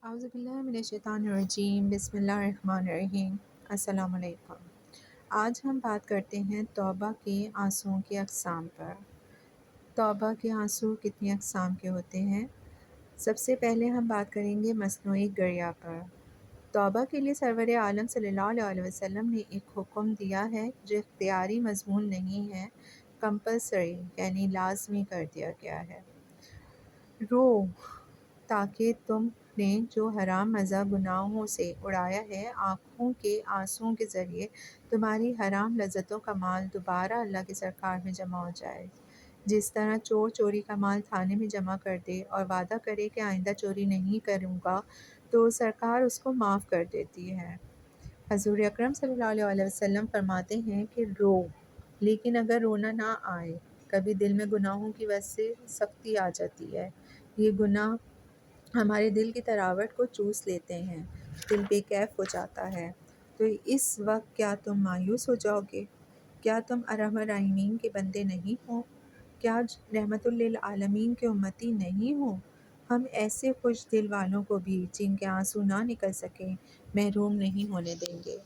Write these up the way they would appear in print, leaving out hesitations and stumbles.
اعوذ باللہ من الشیطان الرجیم، بسم اللہ الرحمن الرحیم۔ السلام علیکم۔ آج ہم بات کرتے ہیں توبہ کے آنسوؤں کے اقسام پر۔ توبہ کے آنسو کتنی اقسام کے ہوتے ہیں؟ سب سے پہلے ہم بات کریں گے مصنوعی گریہ پر۔ توبہ کے لیے سرور عالم صلی اللہ علیہ وسلم نے ایک حکم دیا ہے جو اختیاری مضمون نہیں ہے، کمپلسری یعنی لازمی کر دیا گیا ہے۔ رو تاکہ تم نے جو حرام مزہ گناہوں سے اڑایا ہے، آنکھوں کے آنسوؤں کے ذریعے تمہاری حرام لذتوں کا مال دوبارہ اللہ کی سرکار میں جمع ہو جائے۔ جس طرح چور چوری کا مال تھانے میں جمع کر دے اور وعدہ کرے کہ آئندہ چوری نہیں کروں گا تو سرکار اس کو معاف کر دیتی ہے۔ حضور اکرم صلی اللہ علیہ وسلم فرماتے ہیں کہ رو، لیکن اگر رونا نہ آئے، کبھی دل میں گناہوں کی وجہ سے سختی آ جاتی ہے، یہ گناہ ہمارے دل کی تراوٹ کو چوس لیتے ہیں، دل بے کیف ہو جاتا ہے، تو اس وقت کیا تم مایوس ہو جاؤ گے؟ کیا تم ارحم الراحمین کے بندے نہیں ہو؟ کیا رحمت للعالمین کے امتی نہیں ہو؟ ہم ایسے خوش دل والوں کو بھی جن کے آنسو نہ نکل سکیں محروم نہیں ہونے دیں گے۔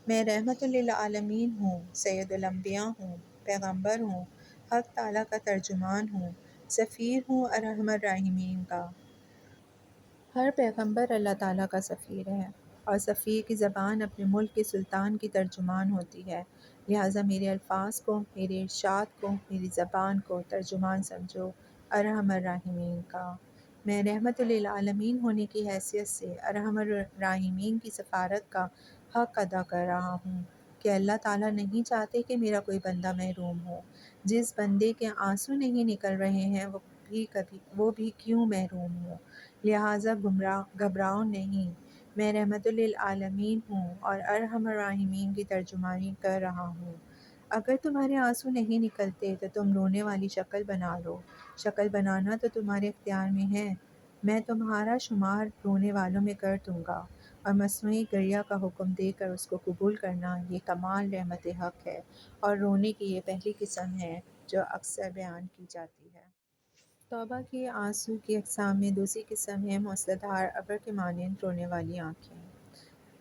میں رحمت للعالمین ہوں، سید الانبیاء ہوں، پیغمبر ہوں، حق تعالیٰ کا ترجمان ہوں، سفیر ہوں ارحم الراحمین کا۔ ہر پیغمبر اللہ تعالیٰ کا سفیر ہے، اور سفیر کی زبان اپنے ملک کے سلطان کی ترجمان ہوتی ہے، لہٰذا میرے الفاظ کو، میرے ارشاد کو، میری زبان کو ترجمان سمجھو ارحم الراحمین کا۔ میں رحمت للعالمین ہونے کی حیثیت سے ارحم الراحمین کی سفارت کا حق ادا کر رہا ہوں کہ اللہ تعالیٰ نہیں چاہتے کہ میرا کوئی بندہ محروم ہو۔ جس بندے کے آنسو نہیں نکل رہے ہیں وہ بھی کیوں محروم ہو، لہٰذا گھبراؤ نہیں، میں رحمت للعالمین ہوں اور ارحم الراحمین کی ترجمانی کر رہا ہوں۔ اگر تمہارے آنسو نہیں نکلتے تو تم رونے والی شکل بنا لو، شکل بنانا تو تمہارے اختیار میں ہے، میں تمہارا شمار رونے والوں میں کر دوں گا، اور مصنوعی گریہ کا حکم دے کر اس کو قبول کرنا یہ کمال رحمت حق ہے، اور رونے کی یہ پہلی قسم ہے جو اکثر بیان کی جاتی ہے۔ توبہ کے آنسو کی اقسام میں دوسری قسم ہے موسلادھار ابر کے مانند رونے والی آنکھیں۔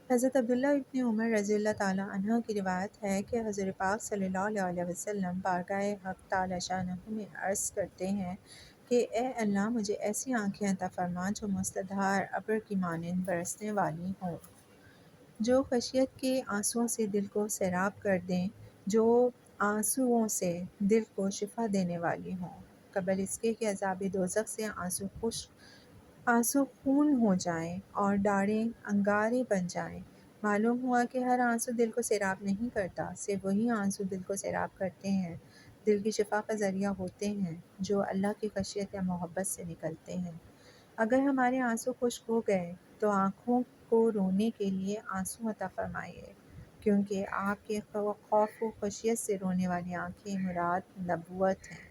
حضرت عبداللہ ابن عمر رضی اللہ تعالیٰ عنہ کی روایت ہے کہ حضور پاک صلی اللہ علیہ وسلم بارگاہ حق تعالی شانہ میں عرض کرتے ہیں کہ اے اللہ، مجھے ایسی آنکھیں عطا فرما جو موسلادھار ابر کی مانند برسنے والی ہوں، جو خشیت کے آنسوؤں سے دل کو سیراب کر دیں، جو آنسوؤں سے دل کو شفا دینے والی ہوں، قبل اس کے کہ عذاب دوزخ سے آنسو خون ہو جائیں اور ڈاڑھیں انگارے بن جائیں۔ معلوم ہوا کہ ہر آنسو دل کو سیراب نہیں کرتا، صرف وہی آنسو دل کو سیراب کرتے ہیں، دل کی شفا کا ذریعہ ہوتے ہیں، جو اللہ کی خشیت یا محبت سے نکلتے ہیں۔ اگر ہمارے آنسو خشک ہو گئے تو آنکھوں کو رونے کے لیے آنسو عطا فرمائیے، کیونکہ آپ کے خوف و خشیت سے رونے والی آنکھیں مراد نبوت ہیں،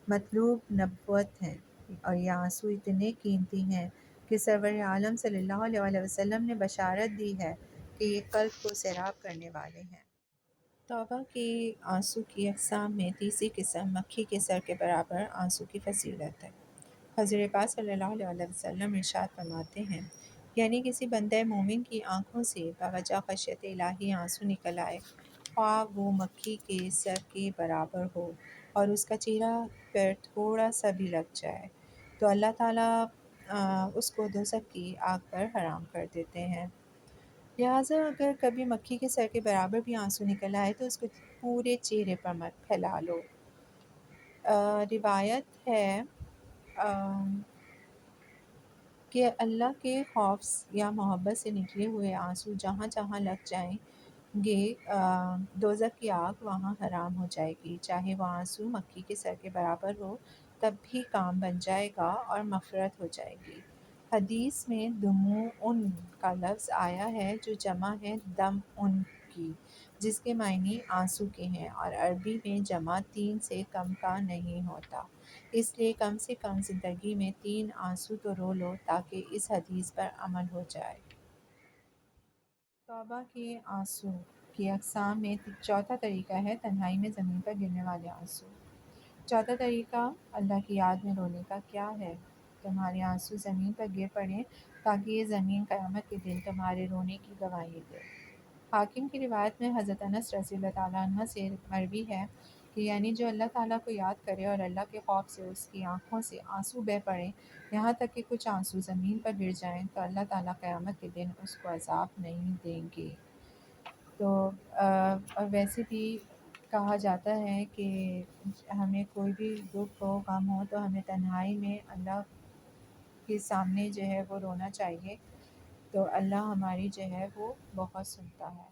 مطلوب نبوت ہیں، اور یہ آنسو اتنے قیمتی ہیں کہ سرور عالم صلی اللہ علیہ وسلم نے بشارت دی ہے کہ یہ قلب کو سیراب کرنے والے ہیں۔ توبہ کے آنسو کی اقسام میں تیسری قسم مکھی کے سر کے برابر آنسو کی فضیلت ہے۔ حضور پاک صلی اللہ علیہ وسلم ارشاد فرماتے ہیں، یعنی کسی بندہ مومن کی آنکھوں سے باوجہ خشیت الہی آنسو نکل آئے، خواہ وہ مکھی کے سر کے برابر ہو اور اس کا چہرہ پر تھوڑا سا بھی لگ جائے، تو اللہ تعالیٰ اس کو دوزخ کی آگ پر حرام کر دیتے ہیں۔ لہٰذا اگر کبھی مکھی کے سر کے برابر بھی آنسو نکل آئے تو اس کو پورے چہرے پر مت پھیلا لو۔ روایت ہے کہ اللہ کے خوف یا محبت سے نکلے ہوئے آنسو جہاں جہاں لگ جائیں گے دوزخ کی آگ وہاں حرام ہو جائے گی، چاہے وہ آنسو مکھی کے سر کے برابر ہو، تب بھی کام بن جائے گا اور مغفرت ہو جائے گی۔ حدیث میں دموع کا لفظ آیا ہے جو جمع ہے دم ان کی، جس کے معنی آنسو کے ہیں، اور عربی میں جمع 3 سے کم کا نہیں ہوتا، اس لیے کم سے کم زندگی میں 3 آنسو تو رو لو تاکہ اس حدیث پر عمل ہو جائے۔ توبہ کے آنسو کی اقسام میں چوتھا طریقہ ہے تنہائی میں زمین پر گرنے والے آنسو۔ چوتھا طریقہ اللہ کی یاد میں رونے کا کیا ہے؟ تمہارے آنسو زمین پر گر پڑیں تاکہ یہ زمین قیامت کے دن تمہارے رونے کی گواہی دے۔ حاکم کی روایت میں حضرت انس رضی اللہ تعالیٰ عنہ سے مروی ہے کہ یعنی جو اللہ تعالیٰ کو یاد کرے اور اللہ کے خوف سے اس کی آنکھوں سے آنسو بہہ پڑیں، یہاں تک کہ کچھ آنسو زمین پر گر جائیں، تو اللہ تعالیٰ قیامت کے دن اس کو عذاب نہیں دیں گے۔ تو اور ویسے بھی کہا جاتا ہے کہ ہمیں کوئی بھی دکھ ہو، غم ہو، تو ہمیں تنہائی میں اللہ کے سامنے جو ہے وہ رونا چاہیے، تو اللہ ہماری جو ہے وہ بہت سنتا ہے۔